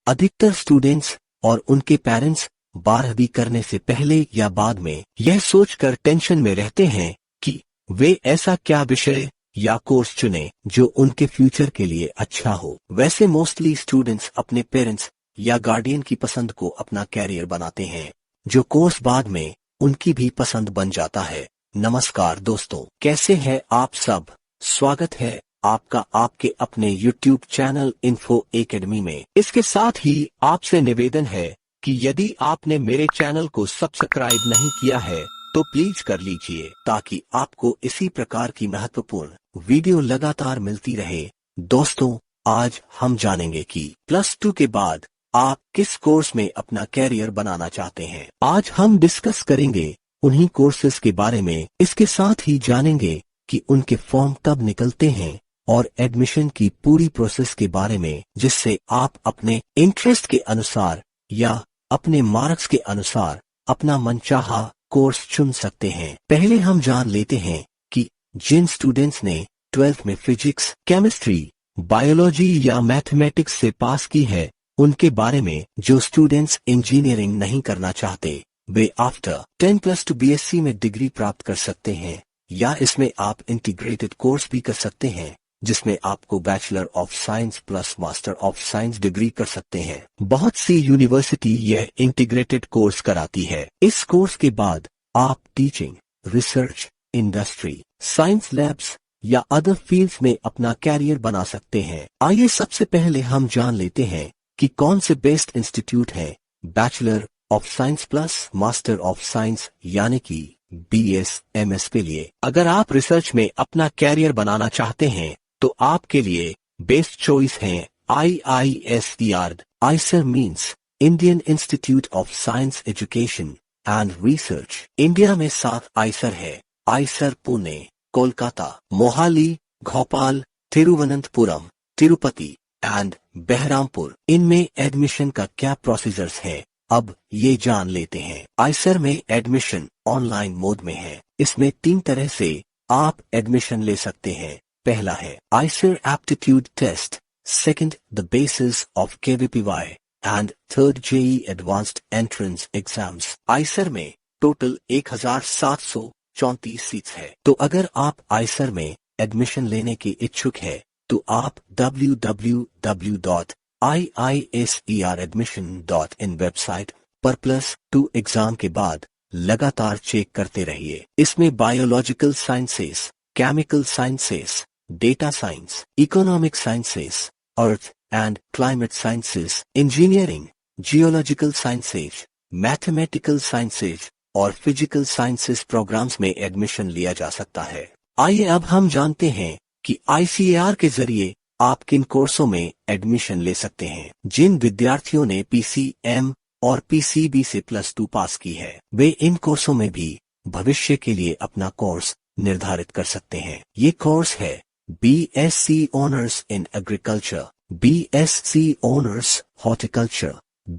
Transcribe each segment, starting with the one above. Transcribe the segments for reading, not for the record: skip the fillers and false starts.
अधिकतर स्टूडेंट्स और उनके पेरेंट्स 12वीं करने से पहले या बाद में यह सोचकर टेंशन में रहते हैं कि वे ऐसा क्या विषय या कोर्स चुने जो उनके फ्यूचर के लिए अच्छा हो। वैसे मोस्टली स्टूडेंट्स अपने पेरेंट्स या गार्डियन की पसंद को अपना कैरियर बनाते हैं, जो कोर्स बाद में उनकी भी पसंद बन जाता है। नमस्कार दोस्तों, कैसे हैं आप सब। स्वागत है आपका आपके अपने YouTube चैनल इन्फो एकेडमी में। इसके साथ ही आपसे निवेदन है कि यदि आपने मेरे चैनल को सब्सक्राइब नहीं किया है तो प्लीज कर लीजिए, ताकि आपको इसी प्रकार की महत्वपूर्ण वीडियो लगातार मिलती रहे। दोस्तों, आज हम जानेंगे कि +2 के बाद आप किस कोर्स में अपना कैरियर बनाना चाहते हैं। आज हम डिस्कस करेंगे उन्हीं कोर्सेज के बारे में। इसके साथ ही जानेंगे कि उनके फॉर्म कब निकलते हैं और एडमिशन की पूरी प्रोसेस के बारे में, जिससे आप अपने इंटरेस्ट के अनुसार या अपने मार्क्स के अनुसार अपना मनचाहा कोर्स चुन सकते हैं। पहले हम जान लेते हैं कि जिन स्टूडेंट्स ने 12th में फिजिक्स, केमिस्ट्री, बायोलॉजी या मैथमेटिक्स से पास की है उनके बारे में। जो स्टूडेंट्स इंजीनियरिंग नहीं करना चाहते वे आफ्टर 10+2 BSc में डिग्री प्राप्त कर सकते हैं, या इसमें आप इंटीग्रेटेड कोर्स भी कर सकते हैं जिसमें आपको bachelor of science plus master of science degree कर सकते हैं। बहुत सी यूनिवर्सिटी यह इंटीग्रेटेड कोर्स कराती है। इस कोर्स के बाद आप teaching, research, industry, science labs या अदर फील्ड्स में अपना कैरियर बना सकते हैं। आइए सबसे पहले हम जान लेते हैं कि कौन से बेस्ट इंस्टीट्यूट हैं bachelor of science plus master of science यानी कि BS/MS के लिए। अगर आप रिसर्च में अपना कैरियर बनाना चाहते हैं तो आपके लिए बेस्ट चॉइस है IISER। IISER means Indian institute of science education and research. India में 7 IISER है। IISER Pune, Kolkata, Mohali, Bhopal, Thiruvananthapuram, Tirupati and Berhampur. इनमें एडमिशन का क्या प्रोसीजर्स है, अब ये जान लेते हैं। IISER में एडमिशन ऑनलाइन मोड में है। इसमें 3 तरह से आप एडमिशन ले सकते हैं। पहला है IISER aptitude test, second the basis of KVPY and third JEE advanced entrance exams. IISER में टोटल 1734 सीट्स है। तो अगर आप IISER में एडमिशन लेने के इच्छुक है तो आप www.iiseradmission.in वेबसाइट पर +2 एग्जाम के बाद लगातार चेक करते रहिए। इसमें biological sciences, chemical sciences, data science, economic sciences, earth and climate sciences, engineering, geological sciences, mathematical sciences और फिजिकल साइंसेस प्रोग्राम्स में एडमिशन लिया जा सकता है। आइए अब हम जानते हैं कि ICAR के जरिए आप किन कोर्सों में एडमिशन ले सकते हैं। जिन विद्यार्थियों ने PCM और PCB से +2 पास की है वे इन कोर्सों में भी भविष्य के लिए अपना कोर्स निर्धारित कर सकते हैं। ये कोर्स है BSc honours in agriculture, BSc honours horticulture,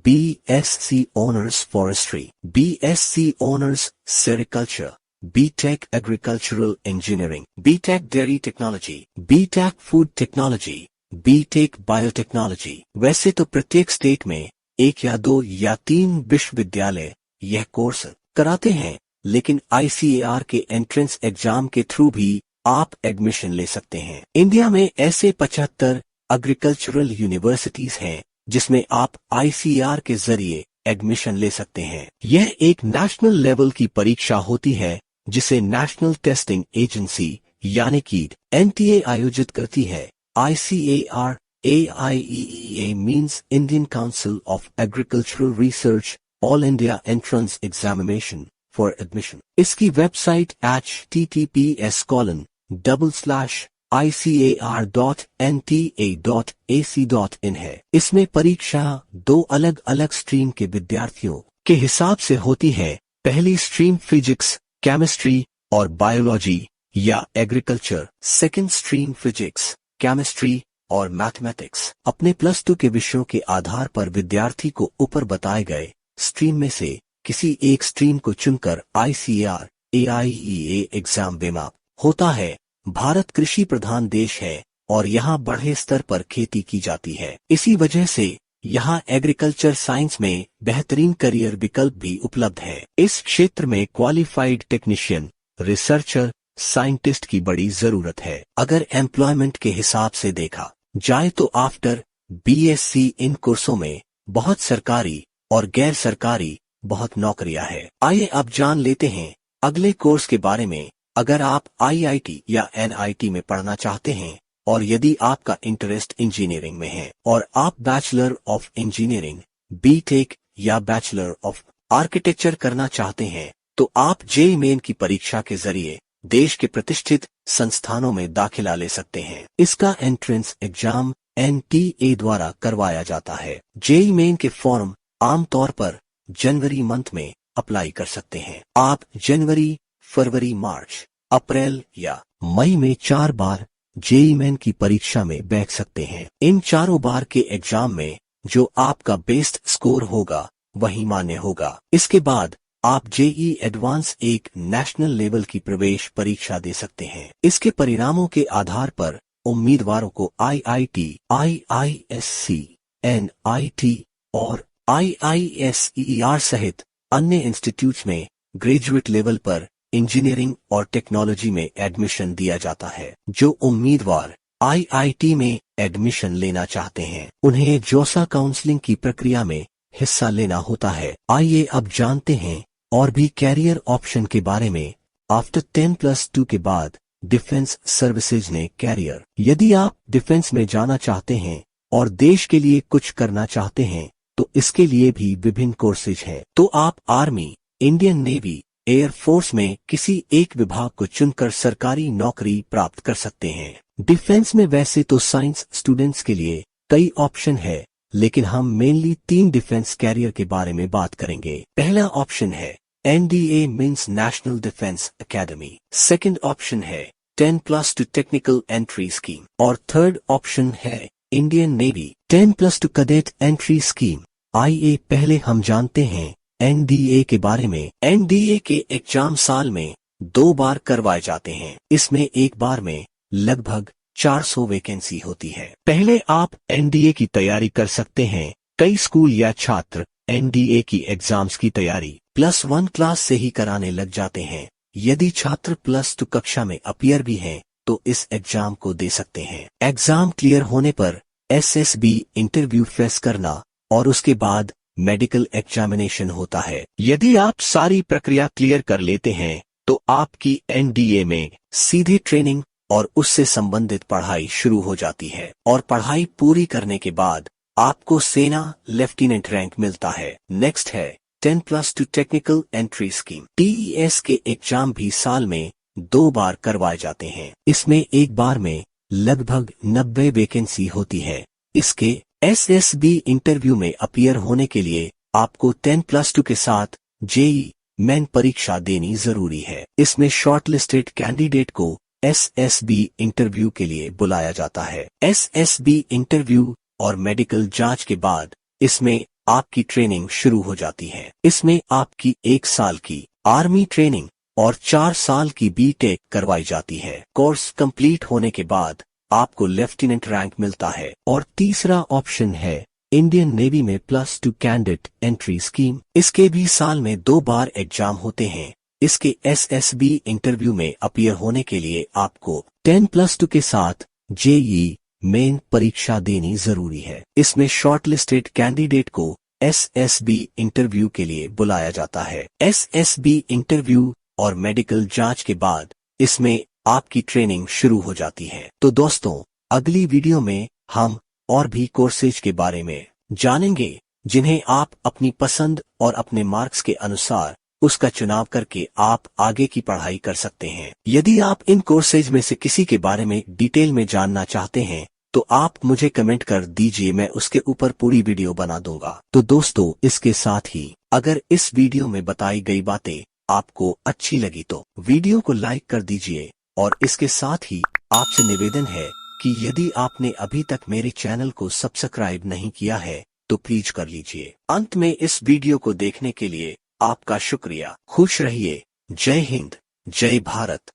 BSc honours forestry, BSc honours sericulture, BTech agricultural engineering, BTech dairy technology, BTech food technology, BTech biotechnology. वैसे तो प्रत्येक स्टेट में 1 या 2 या 3 विश्वविद्यालय यह कोर्स कराते हैं, लेकिन ICAR के एंट्रेंस एग्जाम के थ्रू भी आप एडमिशन ले सकते हैं। इंडिया में ऐसे 75 एग्रीकल्चरल यूनिवर्सिटीज हैं जिसमें आप ICAR के जरिए एडमिशन ले सकते हैं। यह एक नेशनल लेवल की परीक्षा होती है जिसे नेशनल टेस्टिंग एजेंसी यानी कि NTA आयोजित करती है। ICAR AIEEA means Indian council of agricultural research all India entrance examination for admission. इसकी वेबसाइट https://icar.nta.ac.in है। इसमें परीक्षा 2 अलग अलग स्ट्रीम के विद्यार्थियों के हिसाब से होती है। पहली स्ट्रीम फिजिक्स, केमिस्ट्री और बायोलॉजी या agriculture, second stream physics, chemistry और मैथमेटिक्स। अपने +2 के विषयों के आधार पर विद्यार्थी को ऊपर बताए गए स्ट्रीम में से किसी एक स्ट्रीम को चुनकर ICAR AIEA एग्जाम देना होता है। भारत कृषि प्रधान देश है और यहाँ बड़े स्तर पर खेती की जाती है। इसी वजह से यहाँ एग्रीकल्चर साइंस में बेहतरीन करियर विकल्प भी उपलब्ध है। इस क्षेत्र में क्वालिफाइड टेक्नीशियन, रिसर्चर, साइंटिस्ट की बड़ी जरूरत है। अगर एम्प्लॉयमेंट के हिसाब से देखा जाए तो आफ्टर बीएससी इन कोर्सों में बहुत सरकारी और गैर सरकारी बहुत नौकरियां हैं। आइए अब जान लेते हैं अगले कोर्स के बारे में। अगर आप आईआईटी या एनआईटी में पढ़ना चाहते हैं और यदि आपका इंटरेस्ट इंजीनियरिंग में है और आप बैचलर ऑफ इंजीनियरिंग, बीटेक या बैचलर ऑफ आर्किटेक्चर करना चाहते हैं तो आप जेईई मेन की परीक्षा के जरिए देश के प्रतिष्ठित संस्थानों में दाखिला ले सकते हैं। इसका एंट्रेंस एग्जाम एनटीए द्वारा करवाया जाता है। जेईई मेन के फॉर्म आमतौर पर जनवरी मंथ में अप्लाई कर सकते हैं। आप जनवरी, फरवरी, मार्च, अप्रैल या मई में 4 बार जेईई मेन की परीक्षा में बैठ सकते हैं। इन चारों बार के एग्जाम में जो आपका बेस्ट स्कोर होगा वही मान्य होगा। इसके बाद आप जेईई एडवांस एक नेशनल लेवल की प्रवेश परीक्षा दे सकते हैं। इसके परिणामों के आधार पर उम्मीदवारों को आईआईटी, आईआईएससी, एनआईटी और आईआईएसईआर सहित अन्य इंस्टीट्यूट्स में ग्रेजुएट लेवल पर इंजीनियरिंग और टेक्नोलॉजी में एडमिशन दिया जाता है। जो उम्मीदवार आईआईटी में एडमिशन लेना चाहते हैं उन्हें जोसा काउंसलिंग की प्रक्रिया में हिस्सा लेना होता है। आइए अब जानते हैं और भी कैरियर ऑप्शन के बारे में। आफ्टर 10+2 के बाद डिफेंस सर्विसेज ने कैरियर। यदि आप डिफेंस में जाना चाहते हैं और देश के लिए कुछ करना चाहते हैं तो इसके लिए भी विभिन्न कोर्सेज हैं। तो आप आर्मी, इंडियन नेवी, एयरफोर्स में किसी एक विभाग को चुनकर सरकारी नौकरी प्राप्त कर सकते हैं। डिफेंस में वैसे तो साइंस स्टूडेंट्स के लिए कई ऑप्शन है, लेकिन हम मेनली 3 डिफेंस कैरियर के बारे में बात करेंगे। पहला ऑप्शन है NDA means national defence academy. Second option है 10+2 टेक्निकल एंट्री स्कीम और थर्ड ऑप्शन है Indian navy 10+2 cadet entry scheme. आइए पहले हम जानते हैं एनडीए के बारे में। एनडीए के एग्जाम साल में 2 बार करवाए जाते हैं। इसमें एक बार में लगभग 400 वैकेंसी होती है। पहले आप एनडीए की तैयारी कर सकते हैं। कई स्कूल या छात्र एनडीए की एग्जाम्स की तैयारी +1 क्लास से ही कराने लग जाते हैं। यदि छात्र +2 कक्षा में अपीयर भी हैं तो इस एग्जाम को दे सकते हैं। एग्जाम क्लियर होने पर एसएसबी इंटरव्यू फेस करना और उसके बाद मेडिकल एग्जामिनेशन होता है। यदि आप सारी प्रक्रिया क्लियर कर लेते हैं तो आपकी एनडीए में सीधे ट्रेनिंग और उससे संबंधित पढ़ाई शुरू हो जाती है और पढ़ाई पूरी करने के बाद आपको सेना लेफ्टिनेंट रैंक मिलता है। नेक्स्ट है 10+2 टेक्निकल एंट्री स्कीम। टीईएस के एग्जाम भी साल में 2 बार करवाए जाते हैं। इसमें एक बार में लगभग 90 वैकेंसी होती है। इसके एसएसबी इंटरव्यू में अपीयर होने के लिए आपको 10+2 के साथ जेईई मेन परीक्षा देनी जरूरी है। इसमें शॉर्टलिस्टेड कैंडिडेट को एसएसबी इंटरव्यू के लिए बुलाया जाता है। एसएसबी इंटरव्यू और मेडिकल जांच के बाद इसमें आपकी ट्रेनिंग शुरू हो जाती है। इसमें आपकी 1 साल की आर्मी ट्रेनिंग और 4 साल की बीटेक करवाई जाती है। कोर्स कंप्लीट होने के बाद आपको लेफ्टिनेंट रैंक मिलता है। और तीसरा ऑप्शन है इंडियन नेवी में +2 कैडेट एंट्री स्कीम। इसके भी साल में 2 बार एग्जाम होते हैं। इसके एसएसबी इंटरव्यू में अपीयर होने के लिए आपको 10+2 के साथ जेईई मेन परीक्षा देनी जरूरी है। इसमें शॉर्टलिस्टेड कैंडिडेट को एसएसबी इंटरव्यू के लिए बुलाया जाता है। एसएसबी इंटरव्यू और मेडिकल जांच के बाद इसमें आपकी ट्रेनिंग शुरू हो जाती है। तो दोस्तों, अगली वीडियो में हम और भी कोर्सेज के बारे में जानेंगे जिन्हें आप अपनी पसंद और अपने मार्क्स के अनुसार उसका चुनाव करके आप आगे की पढ़ाई कर सकते हैं। यदि आप इन कोर्सेज में से किसी के बारे में डिटेल में जानना चाहते हैं तो आप मुझे कमेंट कर दीजिए, मैं उसके ऊपर पूरी वीडियो बना दूंगा। तो दोस्तों, इसके साथ ही अगर इस वीडियो में बताई गई बातें आपको अच्छी लगी तो वीडियो को लाइक कर दीजिए और इसके साथ ही आपसे निवेदन है कि यदि आपने अभी तक मेरे चैनल को सब्सक्राइब नहीं किया है तो प्लीज कर लीजिए। अंत में इस वीडियो को देखने के लिए आपका शुक्रिया। खुश रहिए। जय हिंद, जय भारत।